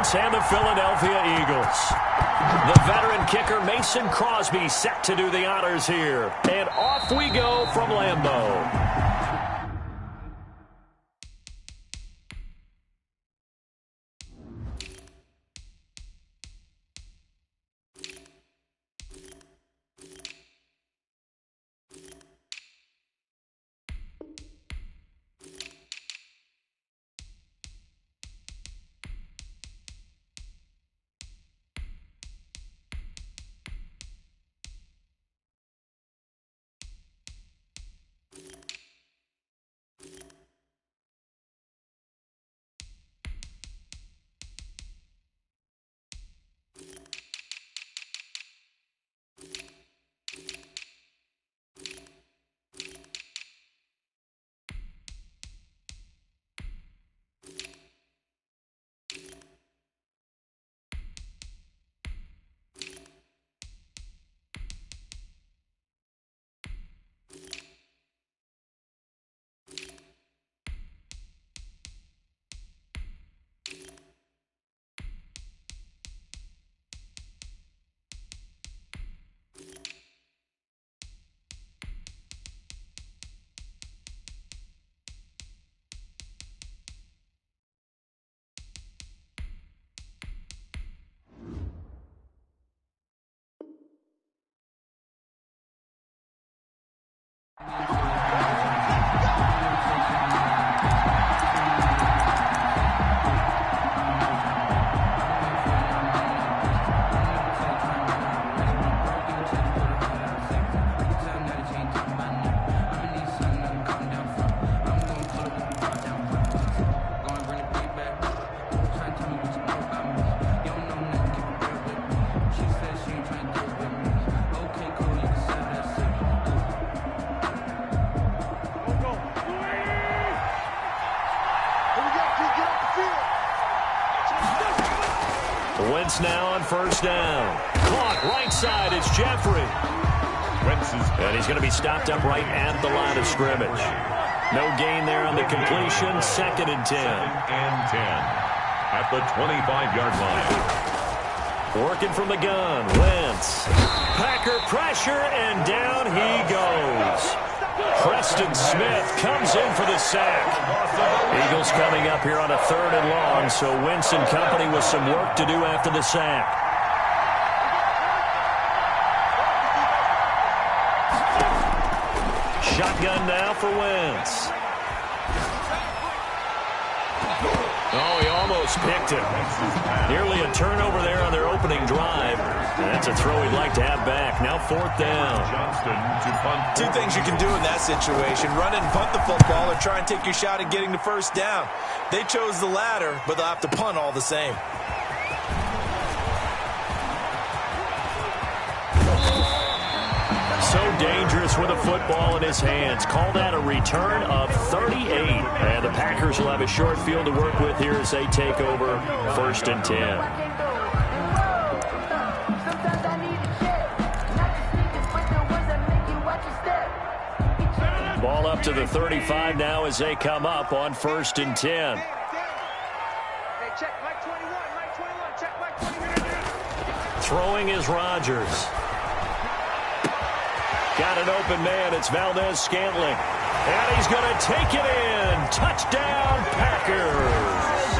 Giants and the Philadelphia Eagles. The veteran kicker Mason Crosby set to do the honors here. And off we go from Lambeau. Wentz now on first down. Caught right side. It's Jeffrey. And he's going to be stopped up right at the line of scrimmage. No gain there on the completion. 2nd and 10. 2nd and 10 at the 25-yard line. Working from the gun. Wentz. Packer pressure, and down he goes. Preston Smith comes in for the sack. Eagles coming up here on a 3rd and long, so Wentz and company with some work to do after the sack. Shotgun now for Wentz. Oh, he almost picked it. Nearly a turnover there on their opening drive. And that's a throw he'd like to have back. Now 4th down. Johnston to punt. Two things you can do in that situation. Run and punt the football or try and take your shot at getting the first down. They chose the latter, but they'll have to punt all the same. So dangerous with a football in his hands. Call that a return of 38. And the Packers will have a short field to work with here as they take over 1st and 10. Ball up to the 35 now as they come up on 1st and 10. Throwing is Rodgers. Got an open man. It's Valdez-Scantling. And he's going to take it in. Touchdown, Packers.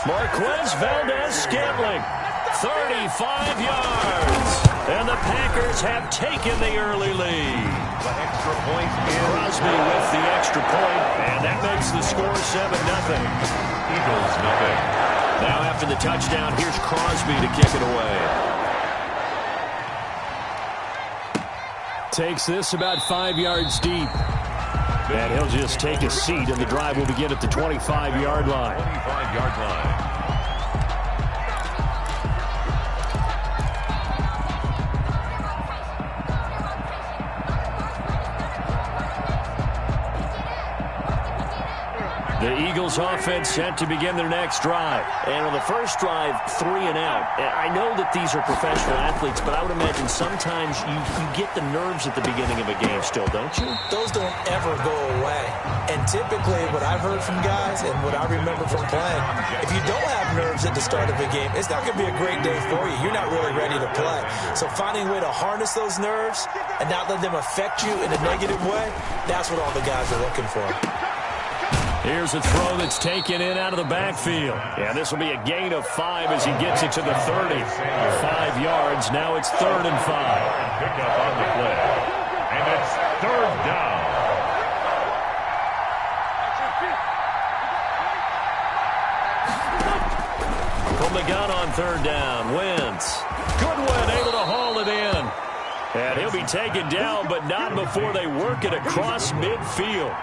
Marquez Valdez-Scantling. 35 yards. And the Packers have taken the early lead. The extra point is Crosby with the extra point, and that makes the score 7-0. Eagles nothing. Now after the touchdown, here's Crosby to kick it away. Takes this about 5 yards deep. And he'll just take a seat, and the drive will begin at the 25-yard line. 25-yard line. The Eagles offense set to begin their next drive. And on the first drive, 3 and out. I know that these are professional athletes, but I would imagine sometimes you get the nerves at the beginning of a game still, don't you? Those don't ever go away. And typically what I've heard from guys and what I remember from playing, if you don't have nerves at the start of a game, it's not going to be a great day for you. You're not really ready to play. So finding a way to harness those nerves and not let them affect you in a negative way, that's what all the guys are looking for. Here's a throw that's taken in out of the backfield. And this will be a gain of 5 as he gets it to the 30. 5 yards. Now it's 3rd and 5. Pick up on the play. And it's 3rd down. From the gun on 3rd down. Wentz. Goodwin able to haul it in. And he'll be taken down, but not before they work it across midfield.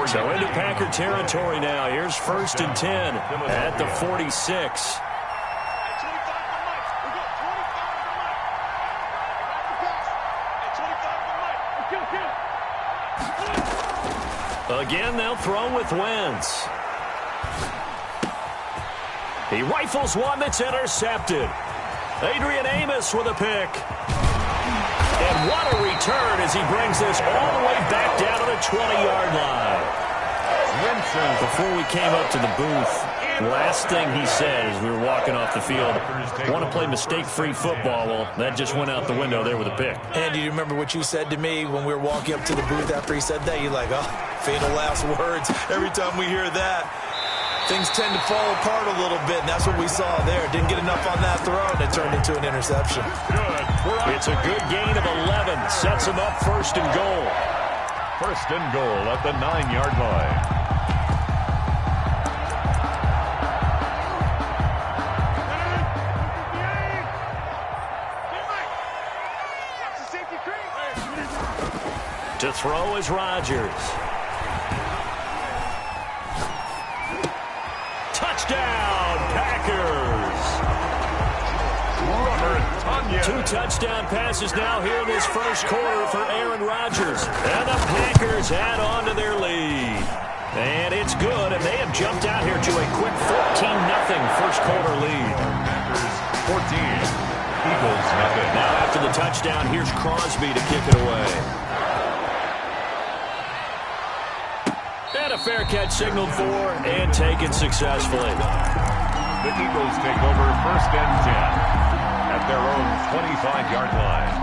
So into Packer territory now. Here's 1st and 10 at the 46. Again, they'll throw with Wentz. He rifles one that's intercepted. Adrian Amos with a pick. And what a return as he brings this all the way back down to the 20-yard line. Before we came up to the booth, the last thing he said as we were walking off the field, want to play mistake-free football. Well, that just went out the window there with a pick. And do you remember what you said to me when we were walking up to the booth after he said that? You're like, oh, fatal last words. Every time we hear that, things tend to fall apart a little bit, and that's what we saw there. Didn't get enough on that throw, and it turned into an interception. It's a good gain of 11. Sets him up 1st and goal. 1st and goal at the 9-yard line. To throw is Rodgers. Touchdown, Packers. 2 touchdown passes now here in this first quarter for Aaron Rodgers. And the Packers add on to their lead. And it's good, and they have jumped out here to a quick 14-0 first quarter lead. Packers 14, Eagles nothing. Now after the touchdown, here's Crosby to kick it away. And a fair catch signaled for and taken successfully. The Eagles take over 1st and 10 at their own 25-yard line.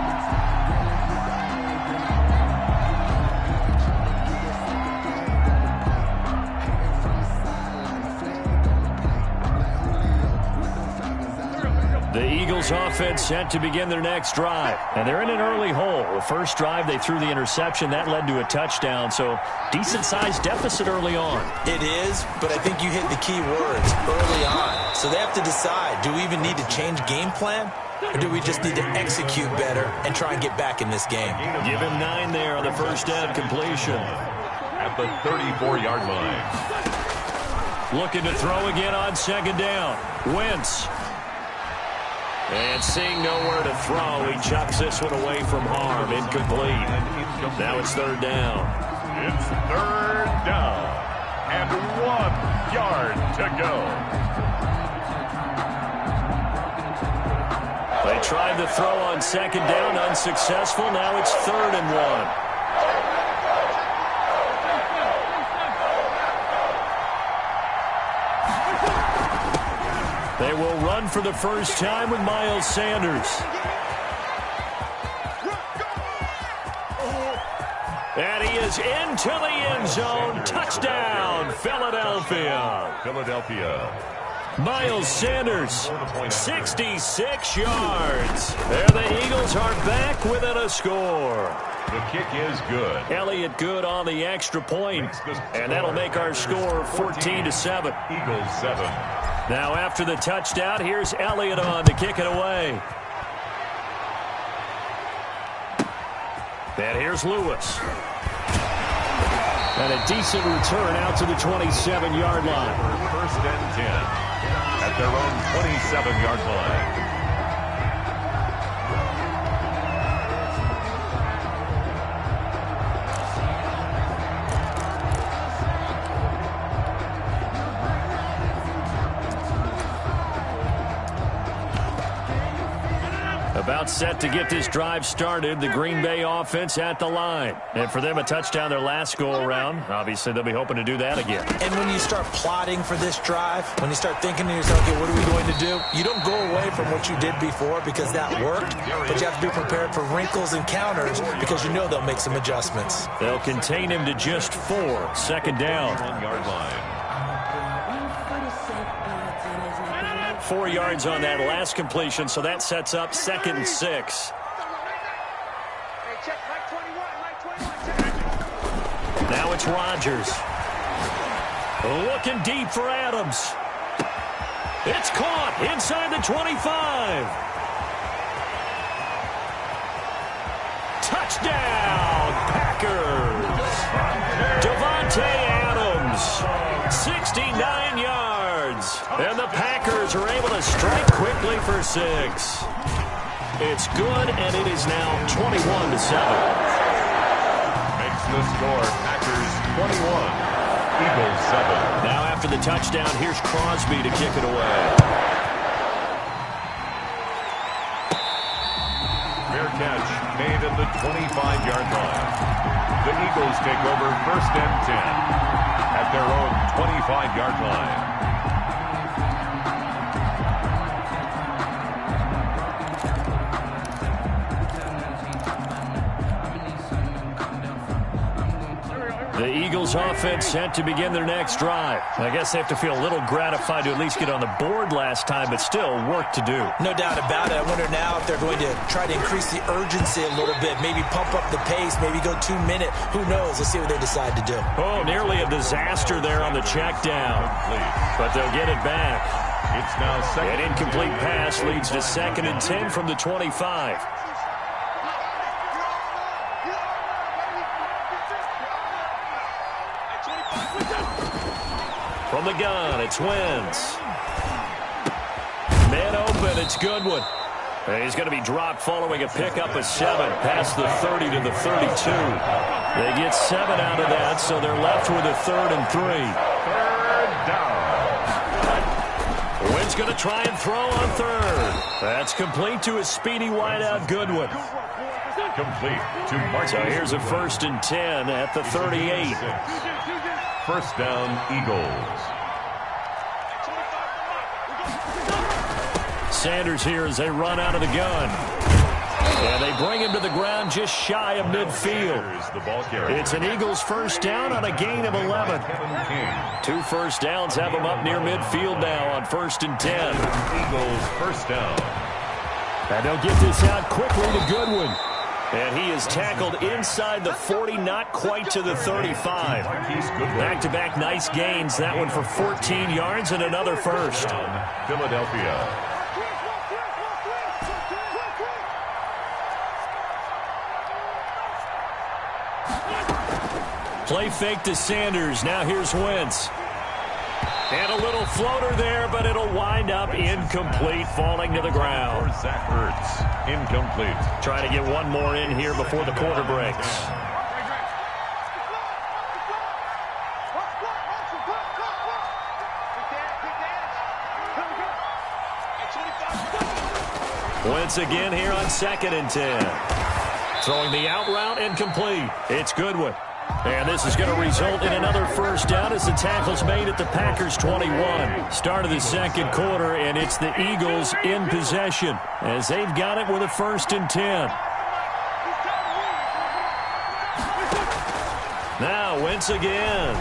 The Eagles offense set to begin their next drive. And they're in an early hole. The first drive, they threw the interception. That led to a touchdown. So decent-sized deficit early on. It is, but I think you hit the key words early on. So they have to decide, do we even need to change game plan? Or do we just need to execute better and try and get back in this game? Give him 9 there on the first down completion. At the 34-yard line. Looking to throw again on 2nd down. Wentz. And seeing nowhere to throw, he chucks this one away from harm. Incomplete. Now it's 3rd down. It's 3rd down. And 1 yard to go. They tried to throw on 2nd down, unsuccessful. Now it's 3rd and 1. They will run for the first time with Miles Sanders. And he is into the end zone. Touchdown, Philadelphia. Miles Sanders, 66 yards. There the Eagles are back within a score. The kick is good. Elliott good on the extra point. And that'll make our score 14-7. Eagles 7. Now after the touchdown, here's Elliott on to kick it away. And here's Lewis. And a decent return out to the 27-yard line. 1st and 10 at their own 27-yard line. About set to get this drive started, the Green Bay offense at the line. And for them, a touchdown their last go-around. Obviously, they'll be hoping to do that again. And when you start plotting for this drive, when you start thinking to yourself, okay, what are we going to do? You don't go away from what you did before because that worked, but you have to be prepared for wrinkles and counters because you know they'll make some adjustments. They'll contain him to just 4. Second down. 1 yard line. 4 yards on that last completion, so that sets up 2nd and 6. Now it's Rodgers. Looking deep for Adams. It's caught inside the 25. Touchdown, Packers. Davante Adams, 69 yards. And the Packers are able to strike quickly for 6. It's good, and it is now 21-7. Makes the score. Packers 21, Eagles 7. Now after the touchdown, here's Crosby to kick it away. Fair catch made at the 25-yard line. The Eagles take over 1st and 10 at their own 25-yard line. The Eagles offense set to begin their next drive. I guess they have to feel a little gratified to at least get on the board last time, but still work to do. No doubt about it. I wonder now if they're going to try to increase the urgency a little bit, maybe pump up the pace, maybe go 2-minute. Who knows? Let's see what they decide to do. Oh, nearly a disaster there on the check down, but they'll get it back. It's now second. An incomplete pass leads to 2nd and 10 from the 25. From the gun, it's Wentz. Man open, it's Goodwin. And he's going to be dropped following a pickup of 7 past the 30 to the 32. They get 7 out of that, so they're left with a 3rd and 3. 3rd down. Wentz going to try and throw on 3rd. That's complete to a speedy wideout Goodwin. Complete to Marcus. So here's a 1st and 10 at the 38. 1st down, Eagles. Sanders here as they run out of the gun. And they bring him to the ground just shy of midfield. The ball carrier. It's an Eagles 1st down on a gain of 11. 2 first downs have them up near midfield now on 1st and 10. Eagles 1st down. And they'll get this out quickly to Goodwin. And he is tackled inside the 40, not quite to the 35. Back-to-back nice gains. That one for 14 yards and another 1st. Philadelphia. Play fake to Sanders. Now here's Wentz. And a little floater there, but it'll wind up incomplete, falling to the ground. Zach Ertz, incomplete. Trying to get one more in here before the quarter breaks. Wentz again here on 2nd and 10. Throwing the out route incomplete. It's Goodwin. And this is going to result in another 1st down as the tackle's made at the Packers 21. Start of the 2nd quarter, and it's the Eagles in possession as they've got it with a 1st and 10. Now Wentz again.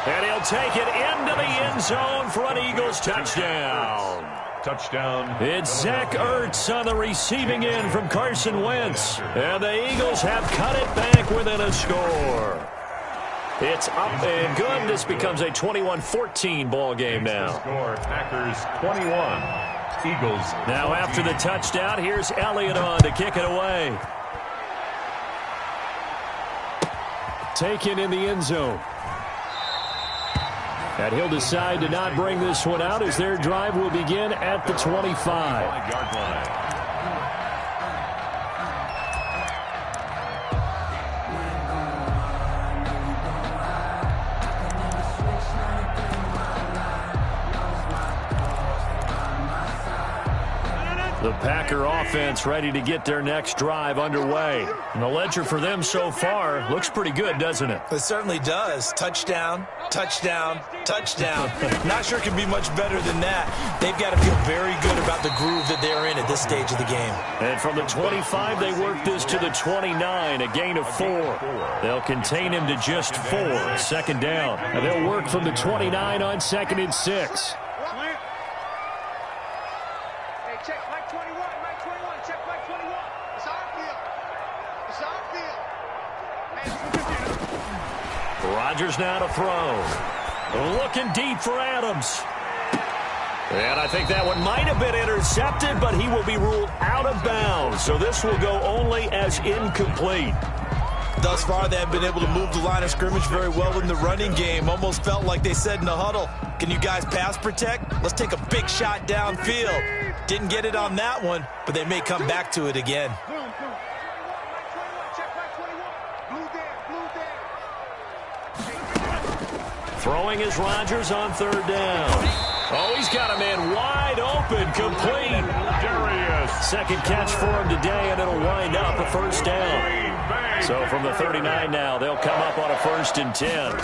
And he'll take it into the end zone for an Eagles touchdown. Touchdown. It's Zach Ertz on the receiving end from Carson Wentz. And the Eagles have cut it back within a score. It's up and good. This becomes a 21-14 ball game now. Score, Packers 21. Eagles. Now after the touchdown, here's Elliott on to kick it away. Taken in the end zone. And he'll decide to not bring this one out as their drive will begin at the 25. 5-yard line. The Packer offense ready to get their next drive underway. And the ledger for them so far looks pretty good, doesn't it? It certainly does. Touchdown, touchdown, touchdown. Not sure it can be much better than that. They've got to feel very good about the groove that they're in at this stage of the game. And from the 25, they work this to the 29, a gain of 4. They'll contain him to just 4. Second down. And they'll work from the 29 on 2nd and 6. Rodgers now to throw. Looking deep for Adams. And I think that one might have been intercepted, but he will be ruled out of bounds. So this will go only as incomplete. Thus far, they have been able to move the line of scrimmage very well in the running game. Almost felt like they said in the huddle, can you guys pass protect? Let's take a big shot downfield. Didn't get it on that one, but they may come back to it again. Throwing is Rodgers on 3rd down. Oh, he's got a man wide open, complete. Darius. Second catch for him today, and it'll wind up a 1st down. So from the 39 now, they'll come up on a 1st and 10.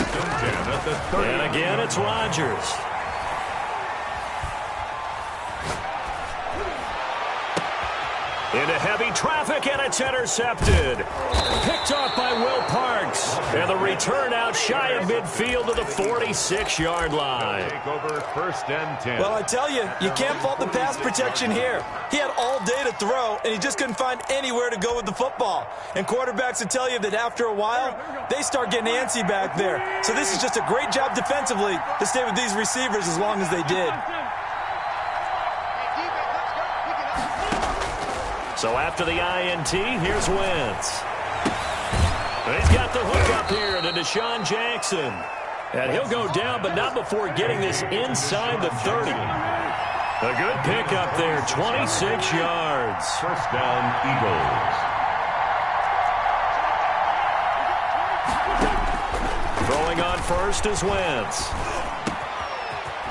And again, it's Rodgers. Into heavy traffic, and it's intercepted. Picked off by Will Parks. And the return out shy of midfield to the 46-yard line. Take over 1st and 10. Well, I tell you, you can't fault the pass protection here. He had all day to throw, and he just couldn't find anywhere to go with the football. And quarterbacks will tell you that after a while, they start getting antsy back there. So this is just a great job defensively to stay with these receivers as long as they did. So after the INT, here's Wentz. He's got the hook up here to Deshaun Jackson. And he'll go down, but not before getting this inside the 30. A good pickup there, 26 yards. 1st down, Eagles. Throwing on 1st is Wentz.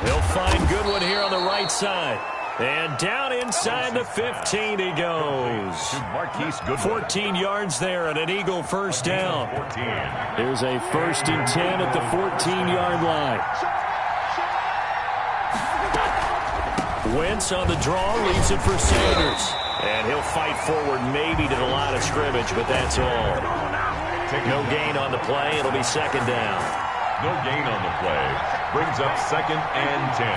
He'll find Goodwin here on the right side. And down inside the 15 he goes. Marquise Goodwin. 14 yards there and an Eagle 1st down. 14. Here's a 1st and 10 at the 14-yard line. Wentz on the draw, leaves it for Sanders. And he'll fight forward maybe to the line of scrimmage, but that's all. No gain on the play. It'll be 2nd down. No gain on the play. Brings up 2nd and 10.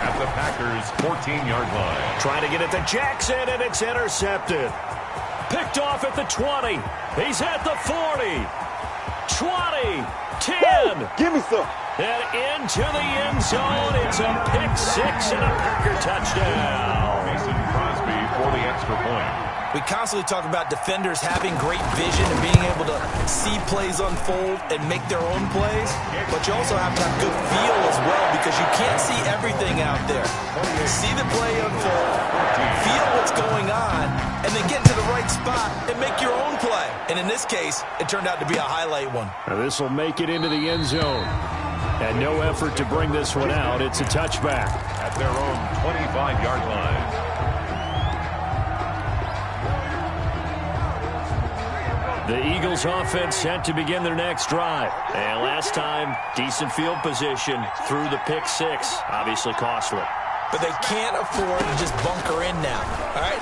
At the Packers' 14-yard line. Trying to get it to Jackson, and it's intercepted. Picked off at the 20. He's at the 40. 20. 10. Woo! Give me some. And into the end zone. It's a pick 6 and a Packer touchdown. Mason Crosby for the extra point. We constantly talk about defenders having great vision and being able to see plays unfold and make their own plays, but you also have to have good feel as well because you can't see everything out there. See the play unfold, feel what's going on, and then get to the right spot and make your own play. And in this case, it turned out to be a highlight one. Now this will make it into the end zone. And no effort to bring this one out. It's a touchback. At their own 25-yard line. The Eagles offense set to begin their next drive. And last time, decent field position through the pick 6. Obviously costly. But they can't afford to just bunker in now. All right,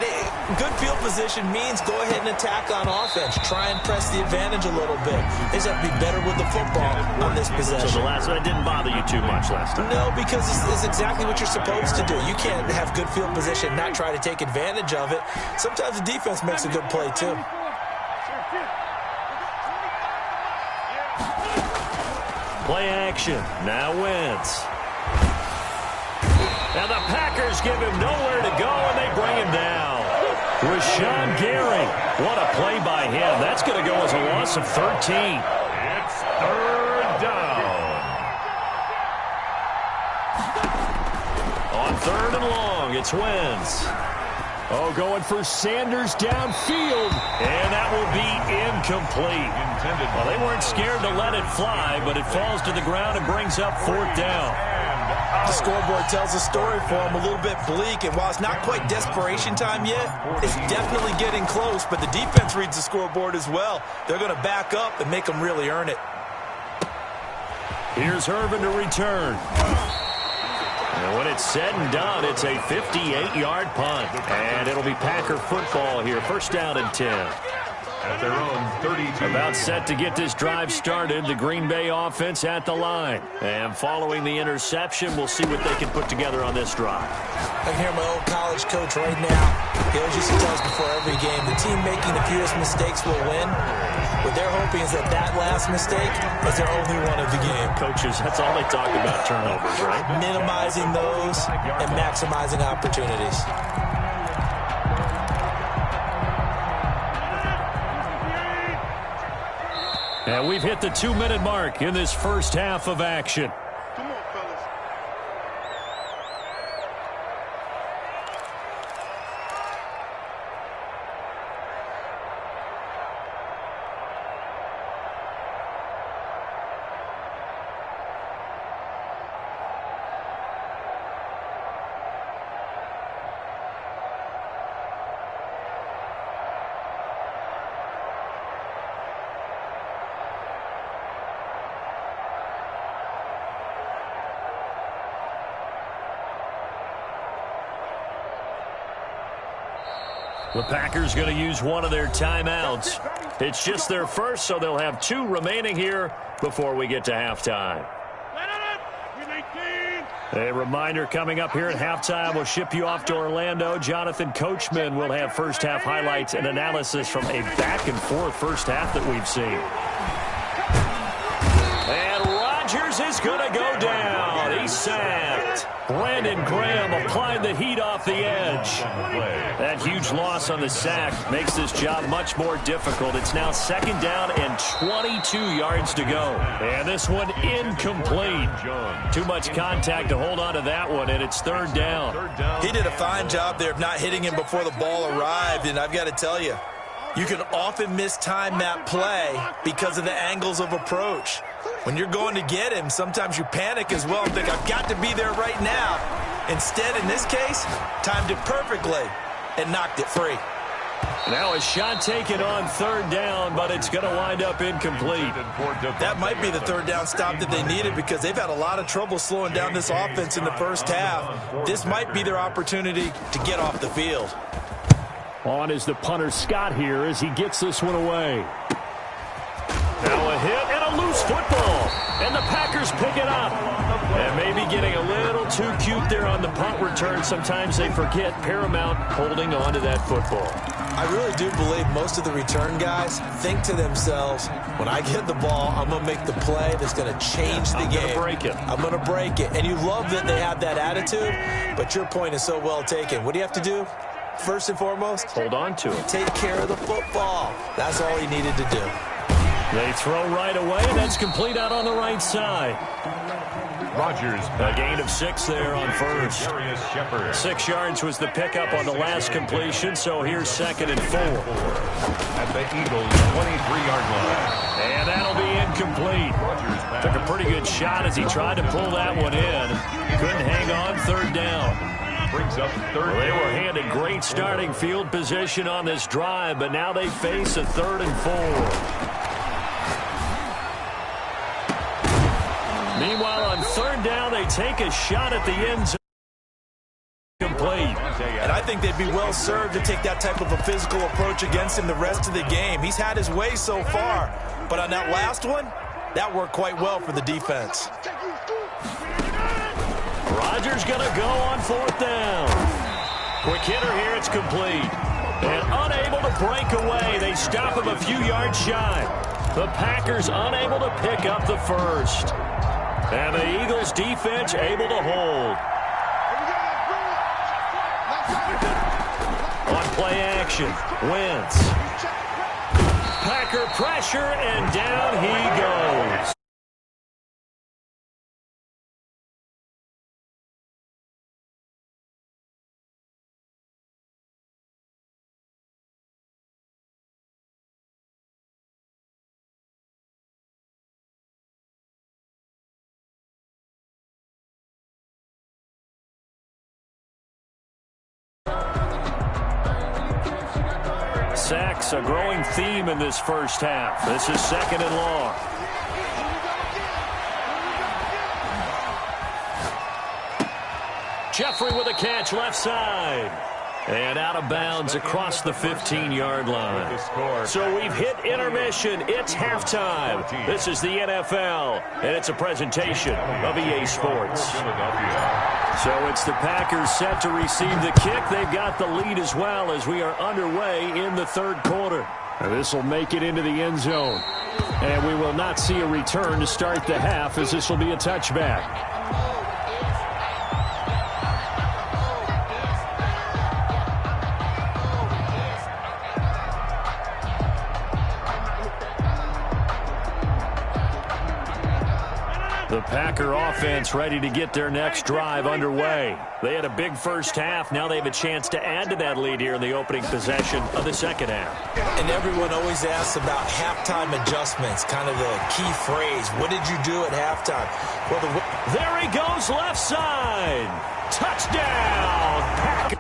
good field position means go ahead and attack on offense. Try and press the advantage a little bit. They just have to be better with the football on this possession. So the last one didn't bother you too much last time? No, because it's exactly what you're supposed to do. You can't have good field position and not try to take advantage of it. Sometimes the defense makes a good play, too. Play action. Now Wentz. And the Packers give him nowhere to go, and they bring him down. Rashawn Gary. What a play by him. That's going to go as a loss of 13. It's 3rd down. On 3rd and long, it's Wentz. Oh, going for Sanders downfield. And that will be incomplete. Well, they weren't scared to let it fly, but it falls to the ground and brings up 4th down. The scoreboard tells a story for them, a little bit bleak, and while it's not quite desperation time yet, it's definitely getting close, but the defense reads the scoreboard as well. They're going to back up and make them really earn it. Here's Hervin to return. And when it's said and done, it's a 58-yard punt. And it'll be Packer football here. First down and 10. At their own 32. About set to get this drive started. The Green Bay offense at the line. And following the interception, we'll see what they can put together on this drive. I can hear my old college coach right now. He always used to tell us before every game, the team making the fewest mistakes will win. What they're hoping is that last mistake is their only one of the game. Coaches, that's all they talk about, turnovers, right? Minimizing those and maximizing opportunities. And we've hit the 2-minute mark in this first half of action. The Packers going to use one of their timeouts. It's just their first, so they'll have 2 remaining here before we get to halftime. A reminder coming up here at halftime, we'll ship you off to Orlando. Jonathan Coachman will have first half highlights and analysis from a back-and-forth first half that we've seen. And Rodgers is going to go down. He's sacked. Brandon Graham applying the heat off the edge. That huge loss on the sack makes this job much more difficult. It's now second down and 22 yards to go. And this one incomplete. Too much contact to hold on to that one, and it's third down. He did a fine job there of not hitting him before the ball arrived, and I've got to tell you, you can often mistime that play because of the angles of approach. When you're going to get him, sometimes you panic as well and think, I've got to be there right now. Instead, in this case, timed it perfectly and knocked it free. Now a shot taken on third down, but it's going to wind up incomplete. That might be the third down stop that they needed because they've had a lot of trouble slowing down this offense in the first half. This might be their opportunity to get off the field. On is the punter Scott here as he gets this one away. Now a hit and a loose football. And the Packers pick it up. And maybe getting a little too cute there on the punt return. Sometimes they forget Paramount holding on to that football. I really do believe most of the return guys think to themselves, when I get the ball, I'm going to make the play that's going to change the game. I'm going to break it. And you love that they have that attitude, but your point is so well taken. What do you have to do? First and foremost, hold on to it. Take care of the football. That's all he needed to do. They throw right away. That's complete out on the right side. Rodgers. A gain of 6 there on first. 6 yards was the pickup on the last completion, so here's second and 4. At the Eagles' 23-yard line. And that'll be incomplete. Took a pretty good shot as he tried to pull that one in. Couldn't hang on, third down. Brings up third. Well, they were handed great starting field position on this drive, but now they face a 3rd and 4. Meanwhile, on third down, they take a shot at the end zone. Complete. And I think they'd be well served to take that type of a physical approach against him the rest of the game. He's had his way so far, but on that last one, that worked quite well for the defense. Rodgers going to go on 4th down. Quick hitter here, it's complete. And unable to break away. They stop him a few yards shy. The Packers unable to pick up the first. And the Eagles defense able to hold. On play action, Wentz. Packer pressure, and down he goes. sacks, a growing theme in this first half. This is 2nd and long. Jeffrey with a catch left side. And out of bounds across the 15-yard line. So we've hit intermission. It's halftime. This is the NFL, and it's a presentation of EA Sports. So it's the Packers set to receive the kick. They've got the lead as well as we are underway in the 3rd quarter. This will make it into the end zone. And we will not see a return to start the half, as this will be a touchback. The Packer offense ready to get their next drive underway. They had a big first half. Now they have a chance to add to that lead here in the opening possession of the 2nd half. And everyone always asks about halftime adjustments, kind of the key phrase. What did you do at halftime? Well, there he goes, left side. Touchdown, Packer.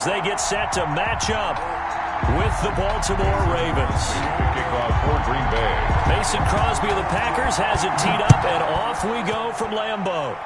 They get set to match up with the Baltimore Ravens. Kickoff for Green Bay. Mason Crosby of the Packers has it teed up, and off we go from Lambeau.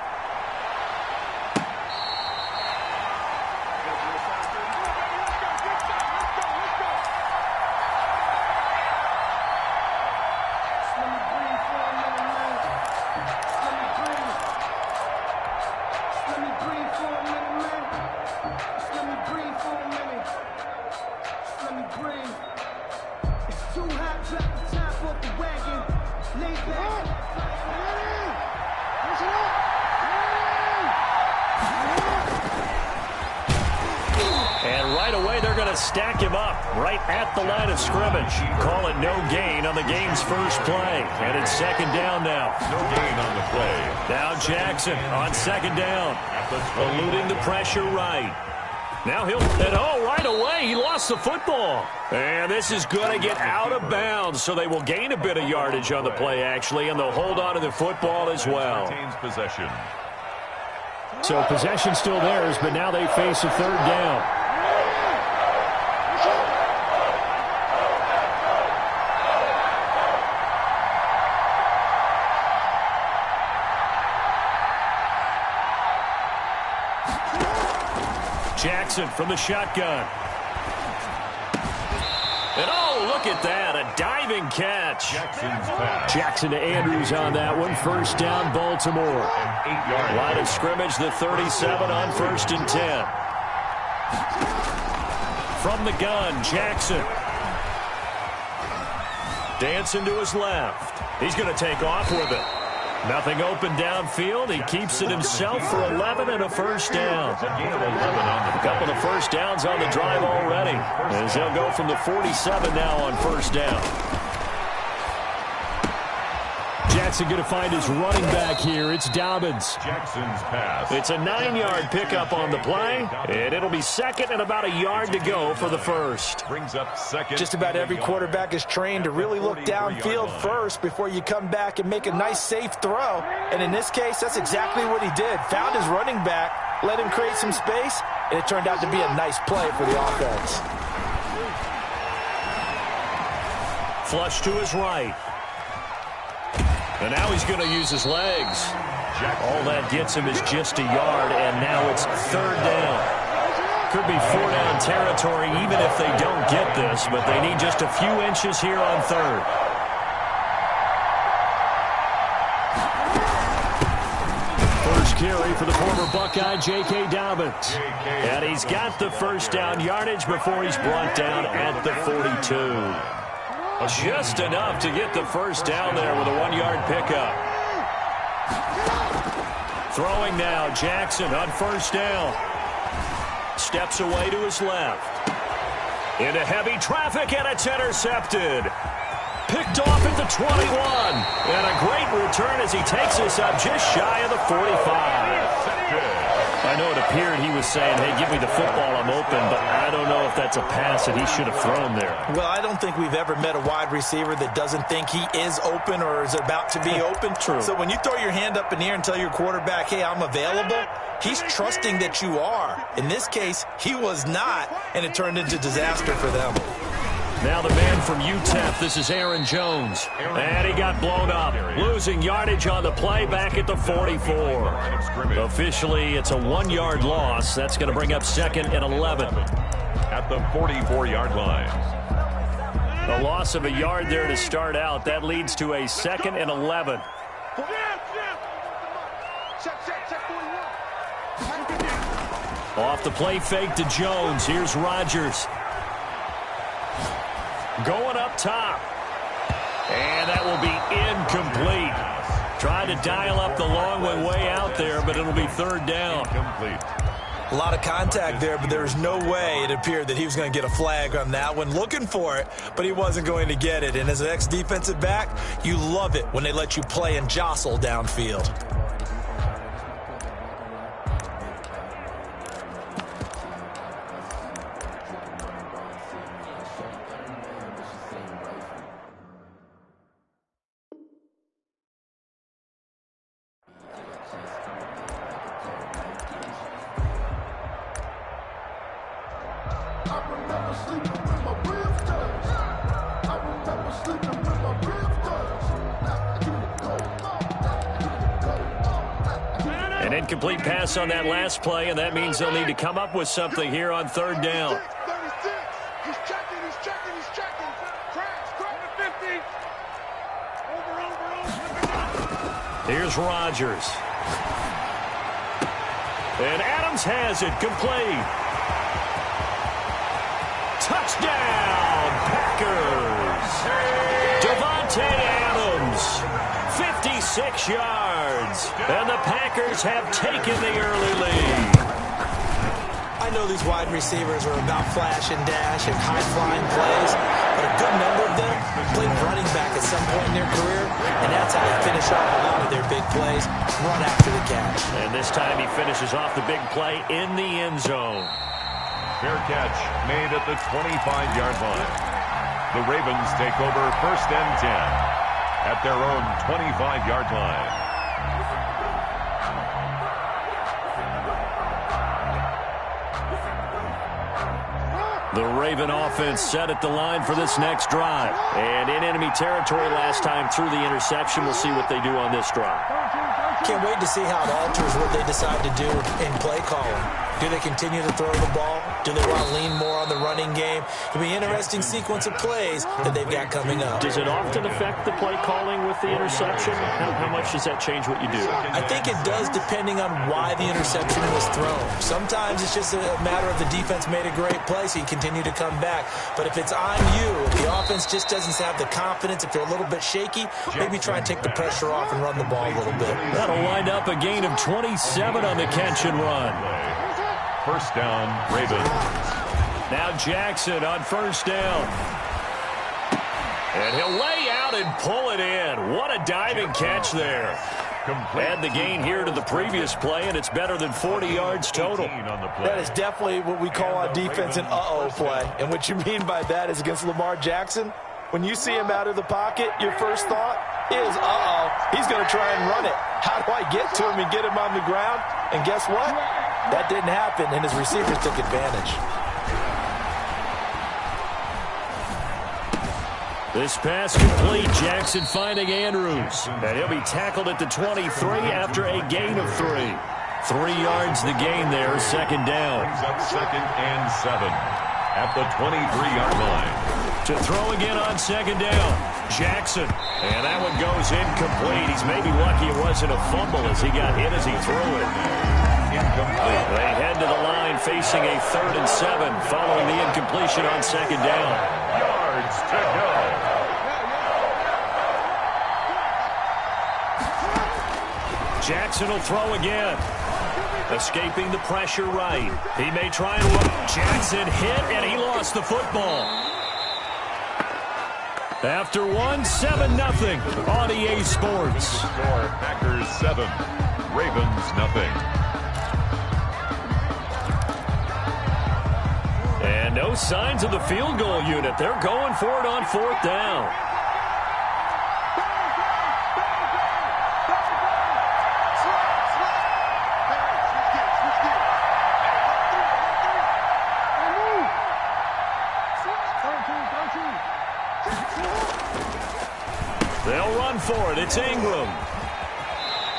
Stack him up right at the line of scrimmage. Call it no gain on the game's first play. And it's 2nd down now. No gain on the play. Now Jackson on 2nd down. Eluding the pressure right. Now right away, he lost the football. And this is going to get out of bounds, so they will gain a bit of yardage on the play, actually, and they'll hold on to the football as well. Retains possession. So possession still theirs, but now they face a third down. Jackson from the shotgun. And look at that, a diving catch. Jackson's pass. Jackson to Andrews on that one. First down, Baltimore. An 8-yard Line of scrimmage, the 37 on 1st and 10. From the gun, Jackson. Dancing to his left. He's going to take off with it. Nothing open downfield. He keeps it himself for 11 and a first down. A couple of first downs on the drive already, as they'll go from the 47 now on first down. Jackson going to find his running back here. It's Dobbins. Jackson's pass. It's a 9-yard pickup on the play, and it'll be second and about a yard to go for the first. Brings up second. Just about every quarterback is trained to really look downfield first before you come back and make a nice, safe throw. And in this case, that's exactly what he did. Found his running back, let him create some space, and it turned out to be a nice play for the offense. Flush to his right. And now he's going to use his legs. All that gets him is just a yard, and now it's third down. Could be 4-down territory even if they don't get this, but they need just a few inches here on third. First carry for the former Buckeye, J.K. Dobbins. And he's got the first down yardage before he's brought down at the 42. Just enough to get the first down there with a 1-yard pickup. Throwing now, Jackson on first down. Steps away to his left. Into heavy traffic, and it's intercepted. Picked off at the 21. And a great return as he takes this up just shy of the 45. I know it appeared he was saying, hey, give me the football, I'm open, but I don't know if that's a pass that he should have thrown there. Well, I don't think we've ever met a wide receiver that doesn't think he is open or is about to be open. True. So when you throw your hand up in the air and tell your quarterback, hey, I'm available, he's trusting that you are. In this case, he was not, and it turned into disaster for them. Now the man from UTEP, this is Aaron Jones. And he got blown up, losing yardage on the play back at the 44. Officially, it's a 1-yard loss. That's going to bring up second and 11. At the 44-yard line. A loss of a yard there to start out. That leads to a second and 11. Off the play fake to Jones. Here's Rodgers. Going up top. And that will be incomplete. Trying to dial up the long one way out there, but it'll be third down. Incomplete. A lot of contact there, but there was no way it appeared that he was going to get a flag on that one. Looking for it, but he wasn't going to get it. And as an ex-defensive back, you love it when they let you play and jostle downfield. An incomplete pass on that last play, and that means they'll need to come up with something here on third down. He's checking. Crash, the 50. Over. Here's Rodgers. And Adams has it complete. Touchdown, Packers. Davante Adams, 56 yards. And the Packers have taken the early lead. I know these wide receivers are about flash and dash and high-flying plays, but a good number of them played running back at some point in their career, and that's how they finish off a lot of their big plays, run after the catch. And this time he finishes off the big play in the end zone. Fair catch made at the 25-yard line. The Ravens take over 1st and 10 at their own 25-yard line. The Raven offense set at the line for this next drive. And in enemy territory last time through the interception. We'll see what they do on this drive. Can't wait to see how it alters what they decide to do in play calling. Do they continue to throw the ball? Do they want to lean more on the running game? It'll be an interesting sequence of plays that they've got coming up. Does it often affect the play calling with the interception? How much does that change what you do? I think it does depending on why the interception was thrown. Sometimes it's just a matter of the defense made a great play, so you continue to come back. But if it's on you, if the offense just doesn't have the confidence, if they're a little bit shaky, maybe try and take the pressure off and run the ball a little bit. That'll wind up a gain of 27 on the catch and run. 1st down, Ravens. Now Jackson on 1st down. And he'll lay out and pull it in. What a diving catch there. Add the gain here to the previous play, and it's better than 40 yards total. That is definitely what we call on defense an uh-oh play. And what you mean by that is against Lamar Jackson, when you see him out of the pocket, your first thought is, uh-oh, he's going to try and run it. How do I get to him and get him on the ground? And guess what? That didn't happen, and his receivers took advantage. This pass complete. Jackson finding Andrews. And he'll be tackled at the 23 after a gain of 3. 3 yards the gain there, 2nd down. Brings up 2nd and 7 at the 23-yard line. To throw again on 2nd down. Jackson. And that one goes incomplete. He's maybe lucky it wasn't a fumble as he got hit as he threw it. Incomplete. They head to the line facing a 3rd and 7 following the incompletion on 2nd down. Yards to go. Jackson will throw again. Escaping the pressure right. He may try and run. Jackson hit, and he lost the football. After 7-0 on EA Sports. Score, Packers 7, Ravens 0. And no signs of the field goal unit. They're going for it on 4th down. They'll run for it. It's Ingram.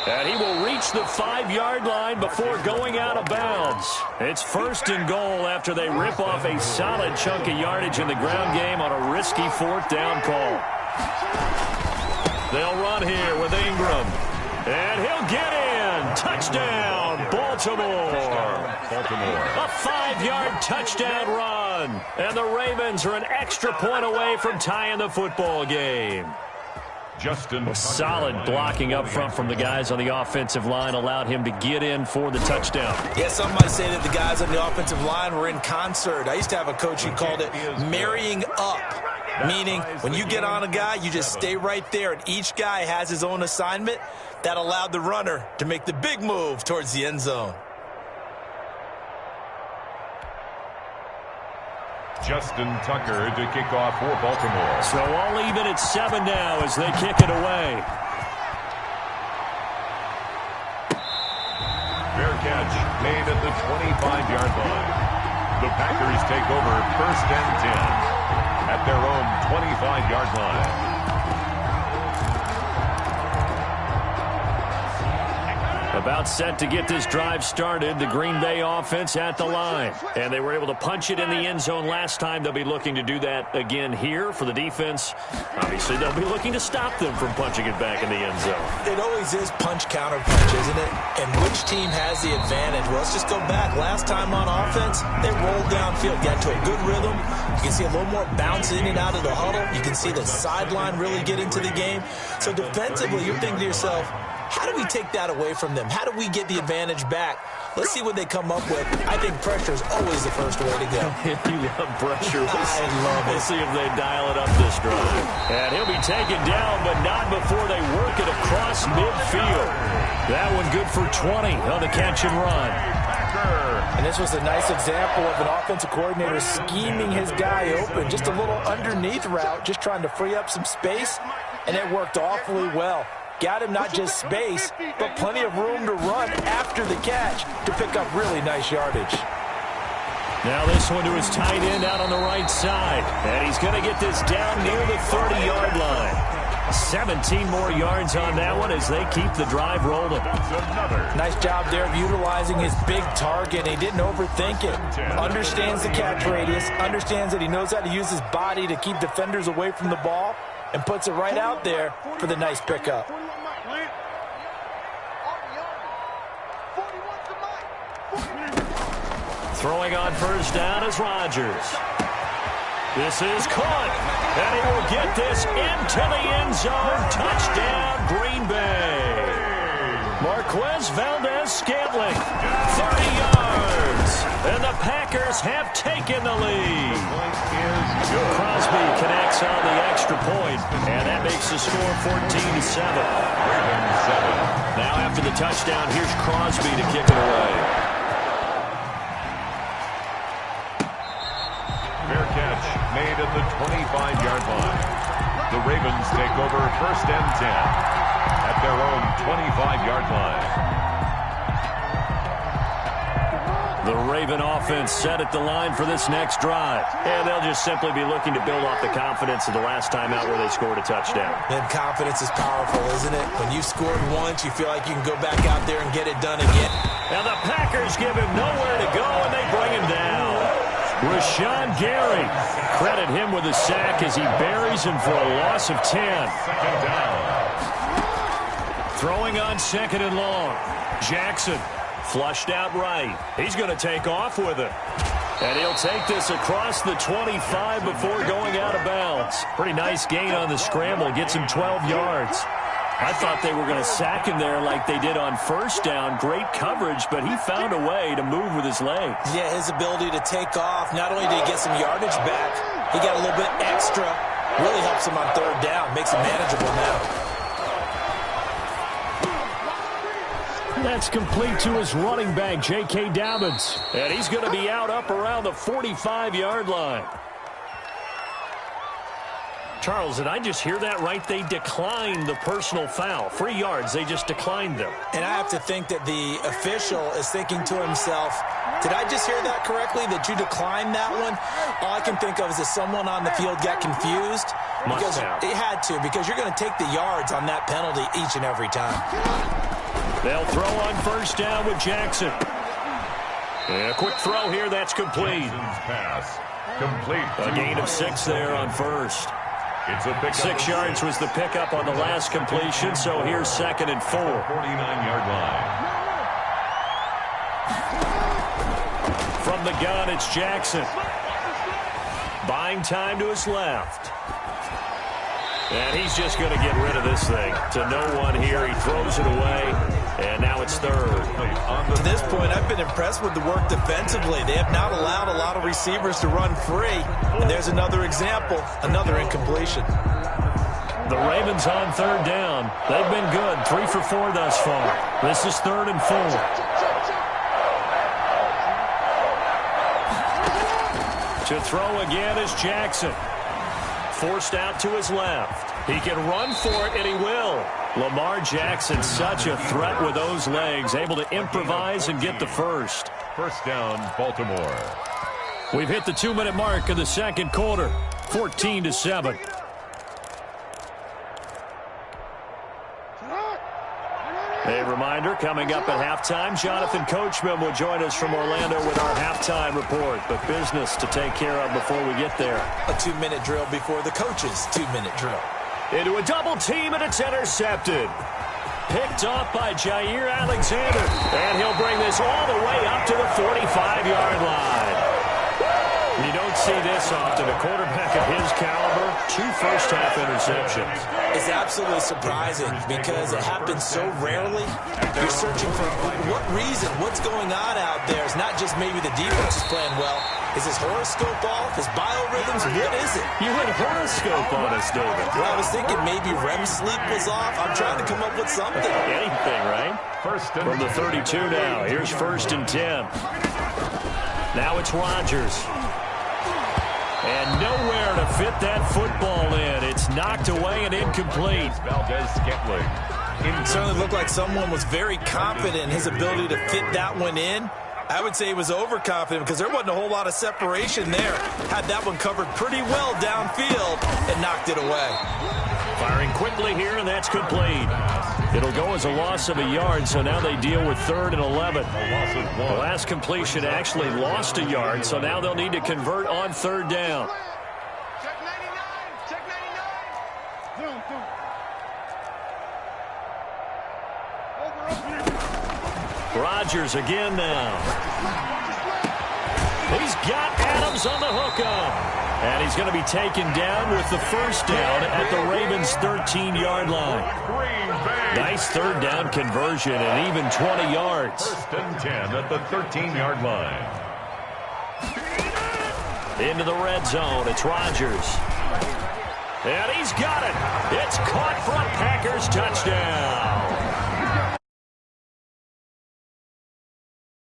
And he will reach the 5-yard line before going out of bounds. It's 1st and goal after they rip off a solid chunk of yardage in the ground game on a risky 4th down call. They'll run here with Ingram. And he'll get in. Touchdown, Baltimore. A 5-yard touchdown run. And the Ravens are an extra point away from tying the football game. Justin Solid blocking up front from the guys on the offensive line allowed him to get in for the touchdown. Yeah, some might say that the guys on the offensive line were in concert. I used to have a coach who called it marrying up, meaning when you get on a guy, you just stay right there, and each guy has his own assignment. That allowed the runner to make the big move towards the end zone. Justin Tucker to kick off for Baltimore. So all even at 7 now as they kick it away. Fair catch made at the 25-yard line. The Packers take over 1st and 10 at their own 25-yard line. About set to get this drive started. The Green Bay offense at the line. And they were able to punch it in the end zone last time. They'll be looking to do that again here for the defense. Obviously, they'll be looking to stop them from punching it back in the end zone. It always is punch-counter-punch, isn't it? And which team has the advantage? Well, let's just go back. Last time on offense, they rolled downfield, got to a good rhythm. You can see a little more bounce in and out of the huddle. You can see the sideline really get into the game. So defensively, you're thinking to yourself, how do we take that away from them? How do we get the advantage back? Let's see what they come up with. I think pressure is always the first way to go. You love pressure. I love it. We'll see if they dial it up this drive. And he'll be taken down, but not before they work it across midfield. That one good for 20 on the catch and run. Parker. And this was a nice example of an offensive coordinator scheming his guy open. Just a little underneath route, just trying to free up some space, and it worked awfully well. Got him not just space, but plenty of room to run after the catch to pick up really nice yardage. Now this one to his tight end out on the right side. And he's going to get this down near the 30-yard line. 17 more yards on that one as they keep the drive rolling. Nice job there of utilizing his big target. He didn't overthink it. Understands the catch radius. Understands that he knows how to use his body to keep defenders away from the ball. And puts it right out there for the nice pickup. Throwing on first down is Rodgers. This is caught, and he will get this into the end zone. Touchdown, Green Bay. Marquez Valdes-Scantling, 30 yards, and the Packers have taken the lead. Crosby connects on the extra point, and that makes the score 14-7. Now after the touchdown, here's Crosby to kick it away. Fair catch made at the 25-yard line. The Ravens take over first and 10 at their own 25-yard line. The Raven offense set at the line for this next drive. And they'll just simply be looking to build off the confidence of the last time out where they scored a touchdown. And confidence is powerful, isn't it? When you scored once, you feel like you can go back out there and get it done again. Now the Packers give him nowhere to go, and they bring him down. Rashawn Gary, credit him with a sack as he buries him for a loss of 10. Second down. Throwing on second and long. Jackson flushed out right. He's going to take off with it. And he'll take this across the 25 before going out of bounds. Pretty nice gain on the scramble. Gets him 12 yards. I thought they were going to sack him there like they did on first down. Great coverage, but he found a way to move with his legs. Yeah, his ability to take off, not only did he get some yardage back, he got a little bit extra. Really helps him on third down, makes it manageable now. That's complete to his running back, J.K. Dobbins. And he's going to be out up around the 45-yard line. Charles, did I just hear that right? They declined the personal foul. 3 yards, they just declined them. And I have to think that the official is thinking to himself, did I just hear that correctly, that you declined that one? All I can think of is that someone on the field got confused. Must have. It had to, because you're going to take the yards on that penalty each and every time. They'll throw on first down with Jackson. And a quick throw here, that's complete. Jackson's pass complete. A gain of 6 there on first. It's a pickup. 6 yards was the pickup on the last completion, so here's second and 4. 49-yard line. From the gun, it's Jackson. Buying time to his left. And he's just going to get rid of this thing. To no one here, he throws it away, and now it's third. To this point, I've been impressed with the work defensively. They have not allowed a lot of receivers to run free. And there's another example, another incompletion. The Ravens on third down. They've been good, 3 for 4 thus far. This is 3rd and 4. To throw again is Jackson. Forced out to his left. He can run for it, and he will. Lamar Jackson, such a threat with those legs, able to improvise and get the first. First down, Baltimore. We've hit the 2-minute mark of the second quarter, 14-7. A reminder, coming up at halftime, Jonathan Coachman will join us from Orlando with our halftime report. But business to take care of before we get there. A 2-minute drill before the coach's 2-minute drill. Into a double team, and it's intercepted. Picked off by Jair Alexander. And he'll bring this all the way up to the 45-yard line. You don't see this often. A quarterback of his caliber, 2 first-half interceptions. It's absolutely surprising because it happens so rarely. You're searching for what reason, what's going on out there. It's not just maybe the defense is playing well. Is his horoscope off? His biorhythms? What is it? You had horoscope on us, David. Well, I was thinking maybe REM sleep was off. I'm trying to come up with something. Anything, right? From the 32 now. Here's 1st and 10. Now it's Rodgers. And nowhere to fit that football in. It's knocked away and incomplete. Valdez-Scantling. It certainly looked like someone was very confident in his ability to fit that one in. I would say he was overconfident because there wasn't a whole lot of separation there. Had that one covered pretty well downfield and knocked it away. Firing quickly here, and that's complete. It'll go as a loss of a yard, so now they deal with 3rd and 11. The last completion actually lost a yard, so now they'll need to convert on 3rd down. Check 99. Check 99. Zoom. Rodgers again now. He's got Adams on the hookup. And he's going to be taken down with the 1st down at the Ravens' 13-yard line. Nice 3rd down conversion and even 20 yards. 1st and 10 at the 13-yard line. Into the red zone. It's Rodgers. And he's got it. It's caught for a Packers touchdown.